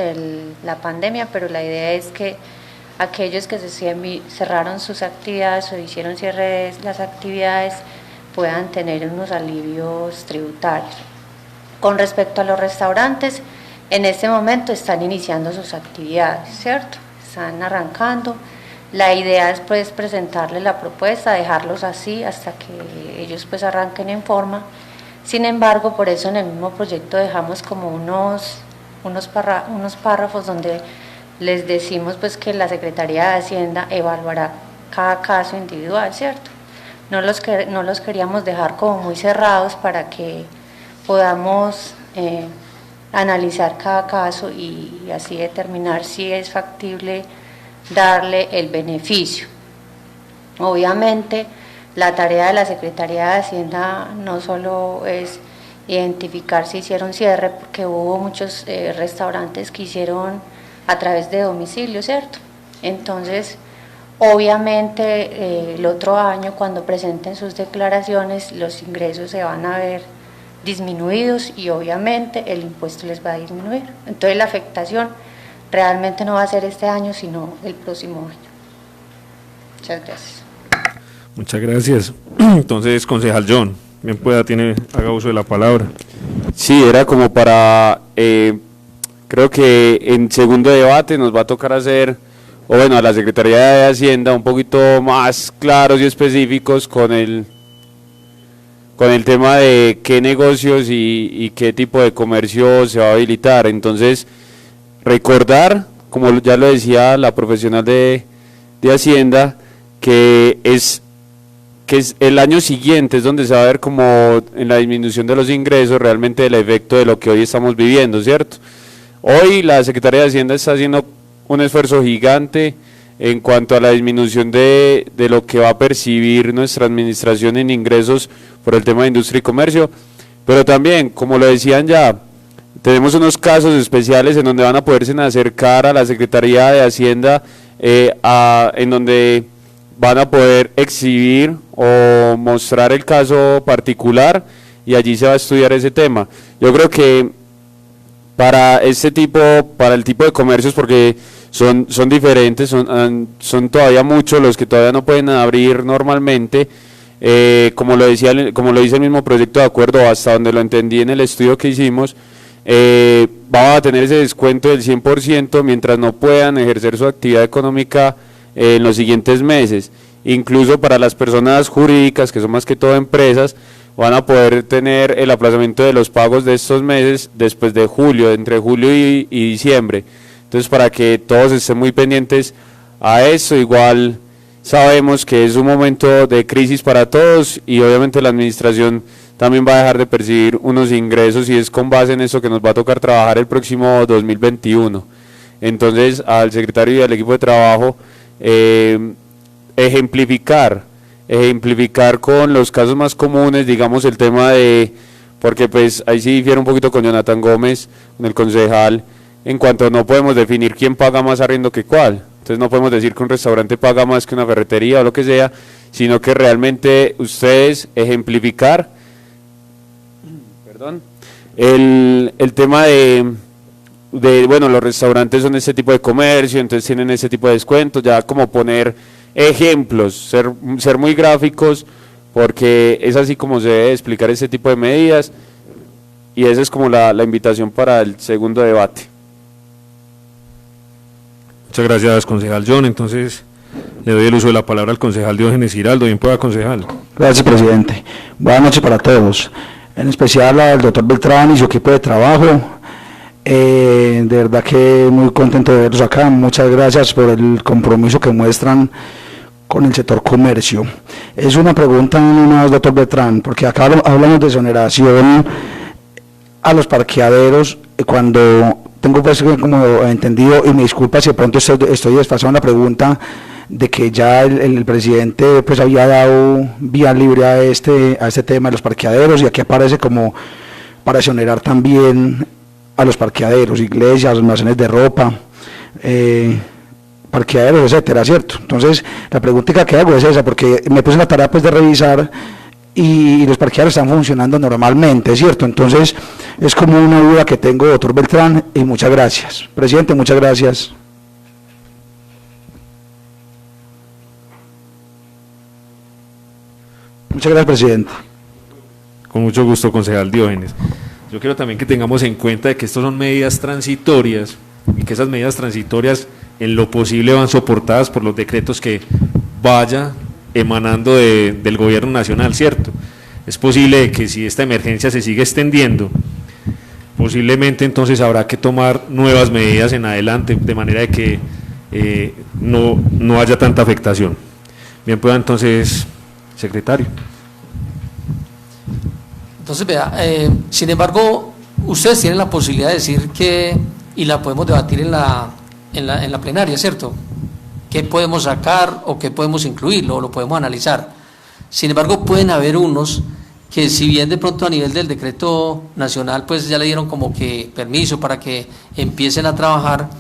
la pandemia, pero la idea es que aquellos que cerraron sus actividades o hicieron cierre de las actividades puedan tener unos alivios tributarios. Con respecto a los restaurantes, en este momento están iniciando sus actividades, ¿cierto? Están arrancando. La idea es pues presentarles la propuesta, dejarlos así hasta que ellos pues arranquen en forma. Sin embargo, por eso en el mismo proyecto dejamos como unos párrafos donde les decimos pues que la Secretaría de Hacienda evaluará cada caso individual, ¿cierto? No los queríamos dejar como muy cerrados para que podamos analizar cada caso y así determinar si es factible darle el beneficio. Obviamente, la tarea de la Secretaría de Hacienda no solo es identificar si hicieron cierre, porque hubo muchos restaurantes que hicieron a través de domicilio, ¿cierto? Entonces, obviamente, el otro año, cuando presenten sus declaraciones, los ingresos se van a ver disminuidos y obviamente el impuesto les va a disminuir. Entonces, la afectación realmente no va a ser este año, sino el próximo año. Muchas gracias. Muchas gracias. Entonces, concejal John, bien pueda, haga uso de la palabra. Sí, era como para, creo que en segundo debate nos va a tocar hacer, o bueno, a la Secretaría de Hacienda un poquito más claros y específicos con el tema de qué negocios y qué tipo de comercio se va a habilitar. Entonces, recordar, como ya lo decía la profesional de Hacienda, que es el año siguiente es donde se va a ver como en la disminución de los ingresos realmente el efecto de lo que hoy estamos viviendo, ¿cierto? Hoy la Secretaría de Hacienda está haciendo un esfuerzo gigante en cuanto a la disminución de lo que va a percibir nuestra administración en ingresos por el tema de industria y comercio, pero también, como lo decían ya, tenemos unos casos especiales en donde van a poderse acercar a la Secretaría de Hacienda, en donde van a poder exhibir o mostrar el caso particular y allí se va a estudiar ese tema. Yo creo que para el tipo de comercios, porque son diferentes, son todavía muchos los que todavía no pueden abrir normalmente, como lo dice el mismo proyecto de acuerdo, hasta donde lo entendí en el estudio que hicimos, va a tener ese descuento del 100% mientras no puedan ejercer su actividad económica en los siguientes meses. Incluso para las personas jurídicas, que son más que todo empresas, van a poder tener el aplazamiento de los pagos de estos meses después de julio, entre julio y diciembre. Entonces, para que todos estén muy pendientes a eso, igual sabemos que es un momento de crisis para todos y obviamente la administración también va a dejar de percibir unos ingresos y es con base en eso que nos va a tocar trabajar el próximo 2021. Entonces, al secretario y al equipo de trabajo, ejemplificar con los casos más comunes, digamos el tema de, porque pues ahí sí difiere un poquito con Jonathan Gómez, con el concejal, en cuanto no podemos definir quién paga más arriendo que cuál. Entonces no podemos decir que un restaurante paga más que una ferretería o lo que sea, sino que realmente ustedes ejemplificar, el tema de bueno, los restaurantes son ese tipo de comercio, entonces tienen ese tipo de descuentos, ya como poner ejemplos, ser muy gráficos, porque es así como se debe explicar ese tipo de medidas, y esa es como la invitación para el segundo debate. Muchas gracias, concejal John. Entonces, le doy el uso de la palabra al concejal Diógenes Giraldo. Bien pueda, concejal. Gracias, presidente. Buenas noches para todos, en especial al doctor Beltrán y su equipo de trabajo. De verdad que muy contento de verlos acá. Muchas gracias por el compromiso que muestran con el sector comercio. Es una pregunta nomás, doctor Beltrán, porque acá hablamos de exoneración a los parqueaderos, cuando tengo pues como entendido, y me disculpa si de pronto estoy desfasado en la pregunta, de que ya el presidente pues había dado vía libre a este tema de los parqueaderos, y aquí aparece como para exonerar también a los parqueaderos, iglesias, almacenes de ropa, parqueaderos, etcétera, ¿cierto? Entonces, la pregunta que hago es esa, porque me puse la tarea pues de revisar y los parqueaderos están funcionando normalmente, ¿cierto? Entonces, es como una duda que tengo, doctor Beltrán, y muchas gracias. Presidente, muchas gracias. Muchas gracias, presidente. Con mucho gusto, concejal Diógenes. Yo quiero también que tengamos en cuenta de que estas son medidas transitorias y que esas medidas transitorias en lo posible van soportadas por los decretos que vaya emanando del gobierno nacional, ¿cierto? Es posible que si esta emergencia se sigue extendiendo, posiblemente entonces habrá que tomar nuevas medidas en adelante, de manera de que no haya tanta afectación. Bien, pueda entonces, secretario. Entonces, vea, sin embargo, ustedes tienen la posibilidad de decir que, y la podemos debatir en la plenaria, ¿cierto? ¿Qué podemos sacar o qué podemos incluir? Lo podemos analizar. Sin embargo, pueden haber unos que, si bien de pronto a nivel del decreto nacional, pues ya le dieron como que permiso para que empiecen a trabajar,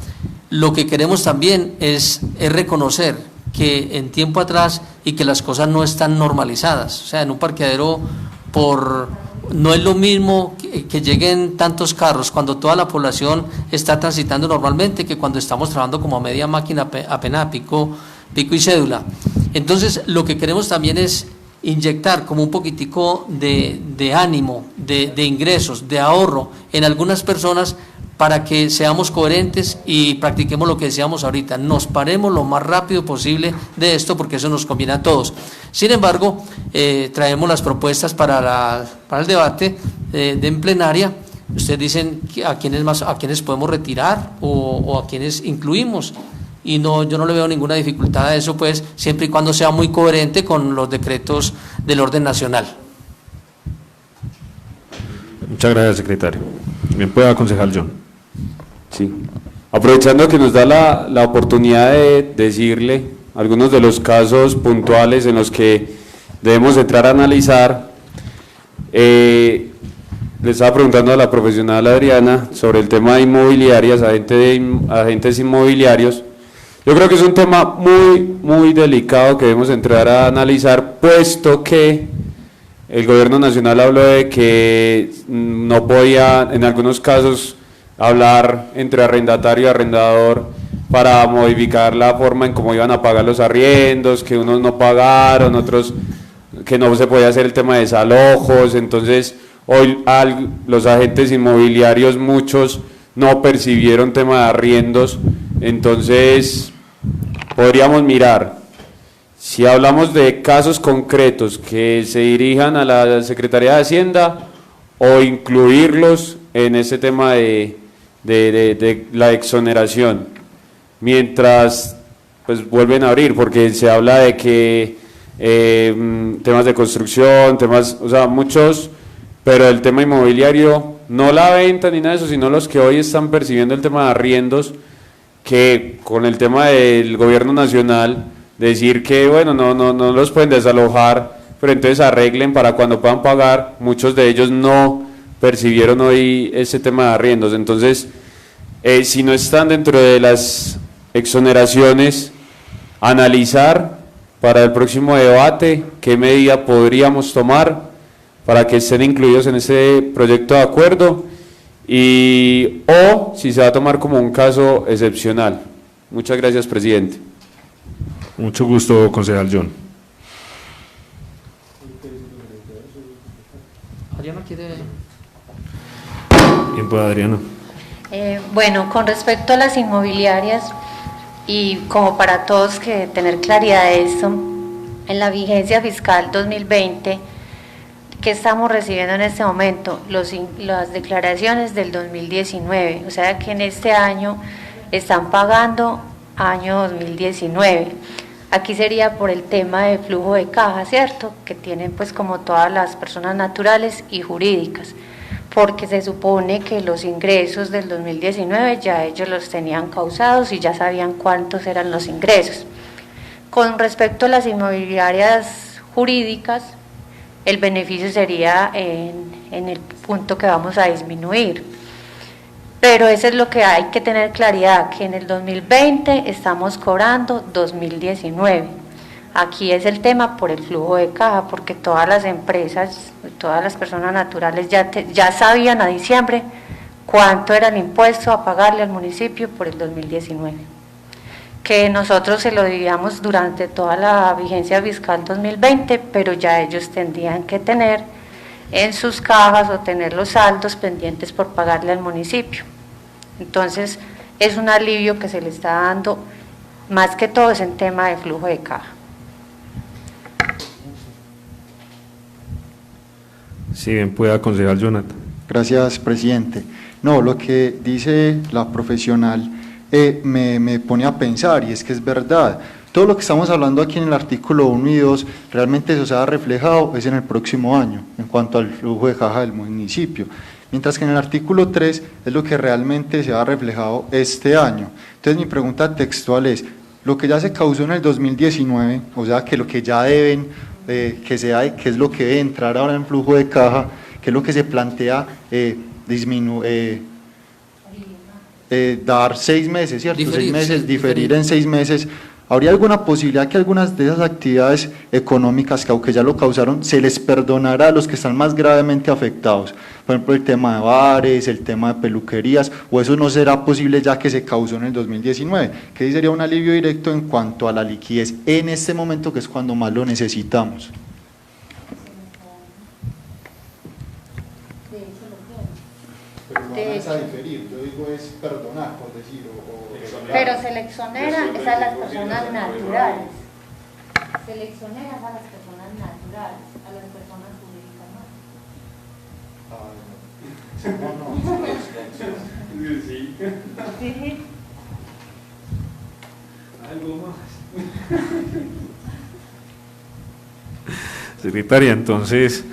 lo que queremos también es reconocer que en tiempo atrás y que las cosas no están normalizadas. O sea, en un parqueadero no es lo mismo que lleguen tantos carros cuando toda la población está transitando normalmente que cuando estamos trabajando como a media máquina, apenas pico y cédula. Entonces, lo que queremos también es inyectar como un poquitico de ánimo, de ingresos, de ahorro en algunas personas, para que seamos coherentes y practiquemos lo que decíamos ahorita, nos paremos lo más rápido posible de esto, porque eso nos conviene a todos. Sin embargo, traemos las propuestas para el debate en plenaria. Ustedes dicen a quiénes podemos retirar o a quiénes incluimos, y yo no le veo ninguna dificultad a eso, pues siempre y cuando sea muy coherente con los decretos del orden nacional. Muchas gracias, secretario. Bien, pueda, concejal John. Sí. Aprovechando que nos da la oportunidad de decirle algunos de los casos puntuales en los que debemos entrar a analizar, le estaba preguntando a la profesional Adriana sobre el tema de inmobiliarias, agentes inmobiliarios. Yo creo que es un tema muy, muy delicado que debemos entrar a analizar, puesto que el gobierno nacional habló de que no podía, en algunos casos, hablar entre arrendatario y arrendador para modificar la forma en cómo iban a pagar los arriendos, que unos no pagaron, otros que no se podía hacer el tema de desalojos. Entonces hoy los agentes inmobiliarios, muchos no percibieron tema de arriendos. Entonces podríamos mirar, si hablamos de casos concretos que se dirijan a la Secretaría de Hacienda, o incluirlos en ese tema de la exoneración, mientras pues vuelven a abrir, porque se habla de que temas de construcción, temas, o sea, muchos, pero el tema inmobiliario, no la venta ni nada de eso, sino los que hoy están percibiendo el tema de arriendos, que con el tema del gobierno nacional, decir que bueno, no los pueden desalojar, pero entonces arreglen para cuando puedan pagar. Muchos de ellos no percibieron hoy ese tema de arriendos. Entonces, si no están dentro de las exoneraciones, analizar para el próximo debate qué medida podríamos tomar para que estén incluidos en ese proyecto de acuerdo, o si se va a tomar como un caso excepcional. Muchas gracias, presidente. Mucho gusto, concejal John. Adriana quiere... Bien, pues, Adriana. Bueno, con respecto a las inmobiliarias, y como para todos que tener claridad de esto, en la vigencia fiscal 2020, que estamos recibiendo en este momento? Las declaraciones del 2019, o sea que en este año están pagando año 2019. Aquí sería por el tema de flujo de caja, ¿cierto? Que tienen pues como todas las personas naturales y jurídicas, porque se supone que los ingresos del 2019 ya ellos los tenían causados y ya sabían cuántos eran los ingresos. Con respecto a las inmobiliarias jurídicas, el beneficio sería en el punto que vamos a disminuir. Pero eso es lo que hay que tener claridad, que en el 2020 estamos cobrando 2019. Aquí es el tema por el flujo de caja, porque todas las empresas, todas las personas naturales ya sabían a diciembre cuánto era el impuesto a pagarle al municipio por el 2019. Que nosotros se lo dividíamos durante toda la vigencia fiscal 2020, pero ya ellos tendrían que tener en sus cajas o tener los saldos pendientes por pagarle al municipio. Entonces, es un alivio que se le está dando, más que todo es en tema de flujo de caja. Si bien pueda, concejal Jonathan. Gracias, presidente. No, lo que dice la profesional me pone a pensar, y es que es verdad. Todo lo que estamos hablando aquí en el artículo 1 y 2, realmente eso se ha reflejado es en el próximo año, en cuanto al flujo de caja del municipio. Mientras que en el artículo 3 es lo que realmente se ha reflejado este año. Entonces mi pregunta textual es, lo que ya se causó en el 2019, o sea que lo que ya deben, que es lo que debe entrar ahora en flujo de caja, que es lo que se plantea dar 6 meses, ¿cierto? Diferir, 6 meses, sí, diferir en 6 meses. ¿Habría alguna posibilidad que algunas de esas actividades económicas que aunque ya lo causaron, se les perdonará a los que están más gravemente afectados? Por ejemplo, el tema de bares, el tema de peluquerías, o eso no será posible ya que se causó en el 2019, que sí sería un alivio directo en cuanto a la liquidez en este momento, que es cuando más lo necesitamos. De hecho, diferir, yo digo es perdonar, por decir, pero se le exonera es a las personas naturales. Se le exonera a las personas naturales, a las personas jurídicas no. Sí. ¿Algo más? Secretaria, entonces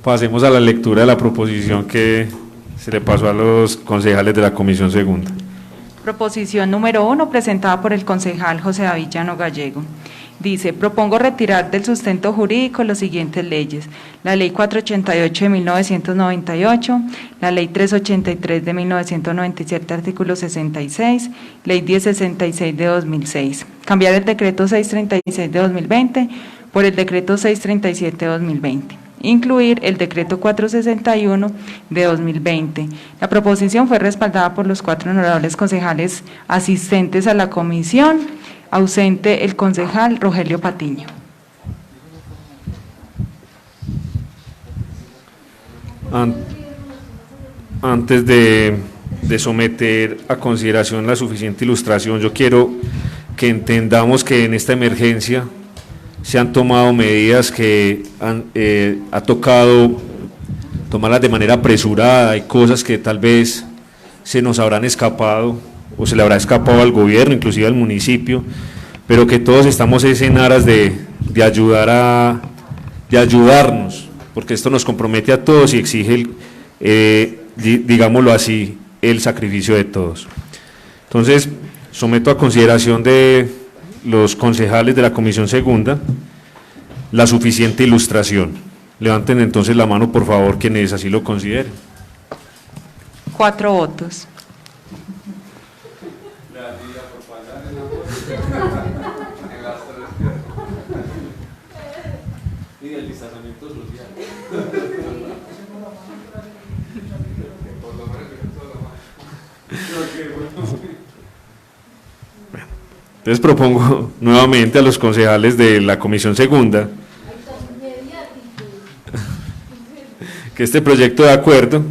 pasemos a la lectura de la proposición que se le pasó a los concejales de la Comisión Segunda. Proposición número 1, presentada por el concejal José David Llano Gallego. Dice, propongo retirar del sustento jurídico las siguientes leyes: la Ley 488 de 1998, la Ley 383 de 1997, artículo 66, Ley 1066 de 2006. Cambiar el Decreto 636 de 2020 por el Decreto 637 de 2020. Incluir el Decreto 461 de 2020. La proposición fue respaldada por los 4 honorables concejales asistentes a la comisión, ausente el concejal Rogelio Patiño. Antes de de someter a consideración la suficiente ilustración, yo quiero que entendamos que en esta emergencia se han tomado medidas que ha tocado tomarlas de manera apresurada, hay cosas que tal vez se nos habrán escapado o se le habrá escapado al gobierno, inclusive al municipio, pero que todos estamos en aras de ayudarnos, porque esto nos compromete a todos y exige, digámoslo así, el sacrificio de todos. Entonces, someto a consideración de los concejales de la Comisión Segunda la suficiente ilustración. Levanten entonces la mano, por favor, quienes así lo consideren. 4 votos. Entonces propongo nuevamente a los concejales de la Comisión Segunda que este proyecto de acuerdo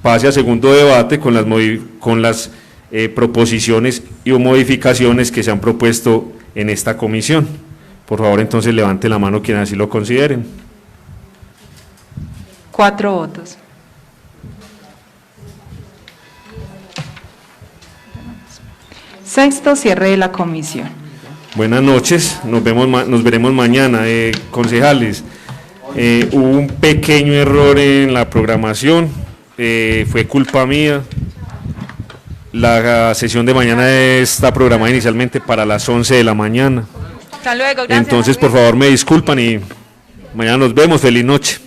pase a segundo debate con las proposiciones y o modificaciones que se han propuesto en esta comisión. Por favor, entonces levante la mano quienes así lo consideren. 4 votos. Sexto, cierre de la comisión. Buenas noches, nos veremos mañana. Concejales, hubo un pequeño error en la programación, fue culpa mía. La sesión de mañana está programada inicialmente para las 11 de la mañana. Hasta luego, gracias. Entonces, por favor, me disculpan y mañana nos vemos. Feliz noche.